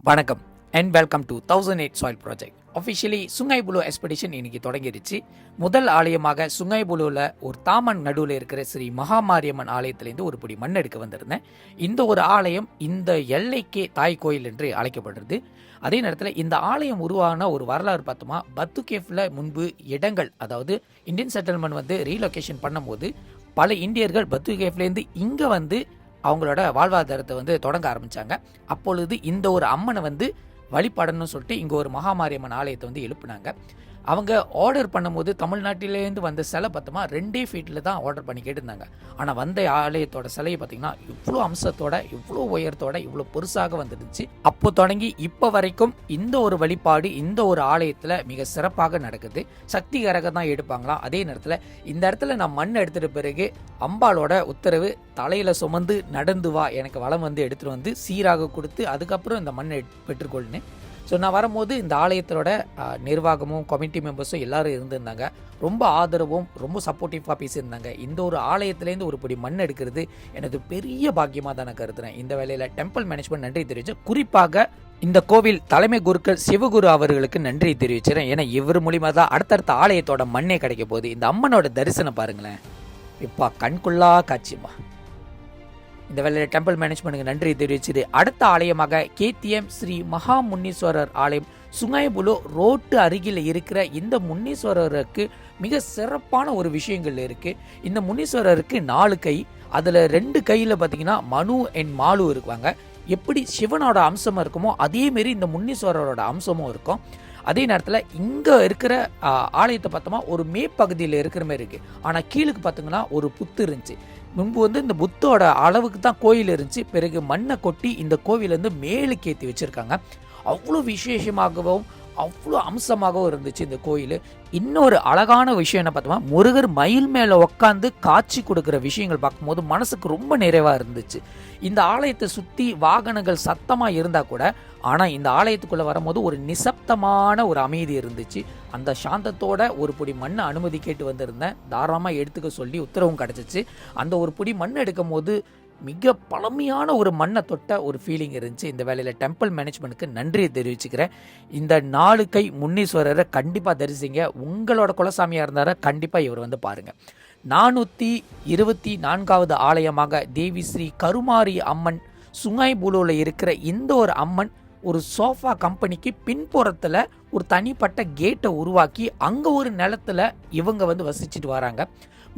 வணக்கம் and welcome to 1008 soil project. Officially Sungai Buloh expedition இன்னைக்கு தொடங்கிடுச்சு. முதல் ஆலயமாக சுங்கைபுலுவில் ஒரு தாமன் நடுவில் இருக்கிற ஸ்ரீ மகாமாரியம்மன் ஆலயத்திலேருந்து ஒரு பிடி மண் எடுக்க வந்திருந்தேன். இந்த ஒரு ஆலயம் இந்த எல்லைக்கே தாய் கோயில் என்று அழைக்கப்படுறது. அதே நேரத்தில் இந்த ஆலயம் உருவான ஒரு வரலாறு பார்த்தோமா, பத்து கேஃபில் முன்பு இடங்கள், அதாவது இந்தியன் செட்டில்மெண்ட் ரீலொகேஷன் பண்ணும்போது பல இந்தியர்கள் பத்து கேஃப்லேருந்து இங்கே அவங்களோட வாழ்வாதாரத்தை தொடங்க ஆரம்பித்தாங்க. அப்பொழுது இந்த ஒரு அம்மனை வழிபடணும்னு சொல்லிட்டு இங்கே ஒரு மகாமாரியம்மன் ஆலயத்தை எழுப்புனாங்க. அவங்க ஆர்டர் பண்ணும்போது தமிழ்நாட்டிலேருந்து வந்த சிலை பார்த்தோமா 2 ஃபீட்டில் தான் ஆர்டர் பண்ணி கேட்டிருந்தாங்க. ஆனால் வந்த ஆலயத்தோட சிலையை பார்த்தீங்கன்னா இவ்வளோ அம்சத்தோட, இவ்வளோ உயரத்தோட, இவ்வளோ பெருசாக வந்துருச்சு. அப்போ தொடங்கி இப்போ வரைக்கும் இந்த ஒரு வழிபாடு இந்த ஒரு ஆலயத்தில் மிக சிறப்பாக நடக்குது. சக்தி கரகம் தான் எடுப்பாங்களாம். அதே நேரத்தில் இந்த இடத்துல நான் மண் எடுத்துகிட்ட பிறகு அம்பாளோட உத்தரவு, தலையில் சுமந்து நடந்து வா, எனக்கு வளம் எடுத்துகிட்டு சீராக கொடுத்து அதுக்கப்புறம் இந்த மண்ணை பெற்றுக்கொள்ளுன்னு. ஸோ நான் வரும்போது இந்த ஆலயத்தோட நிர்வாகமும் கமிட்டி மெம்பர்ஸும் எல்லாரும் இருந்திருந்தாங்க. ரொம்ப ஆதரவும் ரொம்ப சப்போர்ட்டிவாக பேசியிருந்தாங்க. இந்த ஒரு ஆலயத்துலேருந்து ஒரு படி மண் எடுக்கிறது எனது பெரிய பாக்கியமாக தான் நான் கருதுறேன். இந்த வேலையில் டெம்பிள் மேனேஜ்மெண்ட் நன்றி தெரிவிச்சு, குறிப்பாக இந்த கோவில் தலைமை குருக்கள் சிவகுரு அவர்களுக்கு நன்றி தெரிவிச்சுறேன். ஏன்னா இவர் மூலியமாக தான் அடுத்தடுத்த ஆலயத்தோட மண்ணே கிடைக்க போகுது. இந்த அம்மனோட தரிசனம் பாருங்களேன், இப்போ கண்குள்ளா காட்சிமா. இந்த வேலையில் டெம்பிள் மேனேஜ்மெண்ட்டுக்கு நன்றி தெரிவிச்சது. அடுத்த ஆலயமாக கேத்தியம் ஸ்ரீ மகா முன்னீஸ்வரர் ஆலயம் சுங்கைபுலு ரோட்டு அருகில் இருக்கிற இந்த முன்னீஸ்வரருக்கு மிக சிறப்பான ஒரு விஷயங்கள் இருக்குது. இந்த முன்னீஸ்வரருக்கு 4 கை, அதில் 2 கையில் பார்த்தீங்கன்னா மனு அண்ட் மாலு இருக்குவாங்க. எப்படி சிவனோட அம்சமும் இருக்குமோ அதேமாரி இந்த முன்னீஸ்வரரோட அம்சமும் இருக்கும். அதே நேரத்தில் இங்கே இருக்கிற ஆலயத்தை பார்த்தோமா ஒரு மேற்பகுதியில் இருக்கிற மாதிரி இருக்குது. ஆனால் கீழுக்கு பார்த்தீங்கன்னா ஒரு புத்து இருந்துச்சு. முன்பு இந்த புத்தோட அளவுக்கு தான் கோயில் இருந்துச்சு. பிறகு மண்ணை கொட்டி இந்த கோவில் மேலுக்கு ஏற்றி வச்சுருக்காங்க. அவ்வளோ விசேஷமாகவும் அவ்வளோ அம்சமாகவும் இருந்துச்சு இந்த கோயில். இன்னொரு அழகான விஷயம் என்ன பார்த்தோமா, முருகர் மயில் மேலே உட்காந்து காட்சி கொடுக்குற விஷயங்கள் பார்க்கும்போது மனசுக்கு ரொம்ப நிறைவாக இருந்துச்சு. இந்த ஆலயத்தை சுற்றி வாகனங்கள் சத்தமாக இருந்தால் கூட, ஆனால் இந்த ஆலயத்துக்குள்ளே வரும்போது ஒரு நிசப்தமான ஒரு அமைதி இருந்துச்சு. அந்த சாந்தத்தோட ஒரு பிடி மண்ணை அனுமதி கேட்டு வந்திருந்தேன். தாராளமாக எடுத்துக்க சொல்லி உத்தரவும் கிடச்சிச்சு. அந்த ஒரு பிடி மண் எடுக்கும் போது மிக பழமையான ஒரு மண்ணை தொட்ட ஒரு ஃபீலிங் இருந்துச்சு. இந்த வேலையில் டெம்பிள் மேனேஜ்மெண்ட்டுக்கு நன்றியை தெரிவிச்சுக்கிறேன். இந்த 4 கை முன்னீஸ்வரரை கண்டிப்பாக தரிசிங்க. உங்களோட குலசாமியாக இருந்தார கண்டிப்பாக இவர் பாருங்கள். 424வது ஆலயமாக தேவி ஸ்ரீ கருமாரி அம்மன் சுங்கைபுலுவில் இருக்கிற இந்த ஒரு அம்மன் ஒரு சோஃபா கம்பெனிக்கு பின்புறத்தில் ஒரு தனிப்பட்ட கேட்டை உருவாக்கி அங்கே ஒரு நிலத்தில் இவங்க வசிச்சுட்டு வராங்க.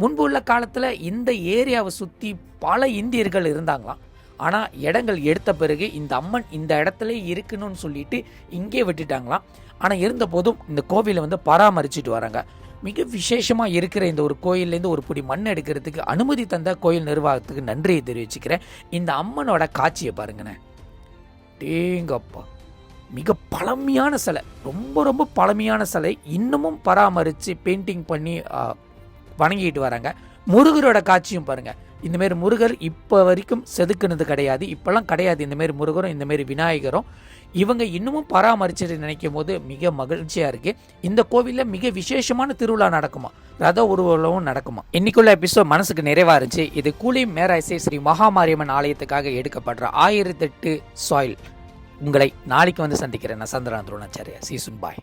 முன்பு உள்ள காலத்தில் இந்த ஏரியாவை சுற்றி பல இந்தியர்கள் இருந்தாங்களாம். ஆனால் இடங்கள் எடுத்த பிறகு இந்த அம்மன் இந்த இடத்துல இருக்கணும்னு சொல்லிட்டு இங்கே விட்டுட்டாங்களாம். ஆனால் இருந்த போதும் இந்த கோவிலை பராமரிச்சுட்டு வராங்க. மிக விசேஷமாக இருக்கிற இந்த ஒரு கோயிலேருந்து ஒரு பிடி மண் எடுக்கிறதுக்கு அனுமதி தந்த கோயில் நிர்வாகத்துக்கு நன்றியை தெரிவிச்சுக்கிறேன். இந்த அம்மனோட காட்சியை பாருங்கண்ணே, டேங்கப்பா, மிக பழமையான சிலை, ரொம்ப ரொம்ப பழமையான சிலை. இன்னமும் பராமரித்து பெயிண்டிங் பண்ணி வணங்கிட்டு வராங்க. முருகரோட காட்சியும் பாருங்க. இந்தமாரி முருகர் இப்போ வரைக்கும் செதுக்குனது கிடையாது, இப்போல்லாம் கிடையாது. இந்தமாரி முருகரும் இந்தமாரி விநாயகரும் இவங்க இன்னமும் பராமரிச்சுட்டு நினைக்கும் போது மிக மகிழ்ச்சியாக இருக்குது. இந்த கோவிலில் மிக விசேஷமான திருவிழா நடக்குமா, ரத ஊர்வலமும் நடக்குமா. இன்னைக்குள்ள எபிசோட் மனசுக்கு நிறைவாக இருந்துச்சு. இது கூலி மேராய்சை ஸ்ரீ மகாமாரியம்மன் ஆலயத்துக்காக எடுக்கப்படுற 1008 சாயில். உங்களை நாளைக்கு சந்திக்கிறேன். நான் சந்திரன் துரோணாச்சாரியா. சீசுன் பாய்.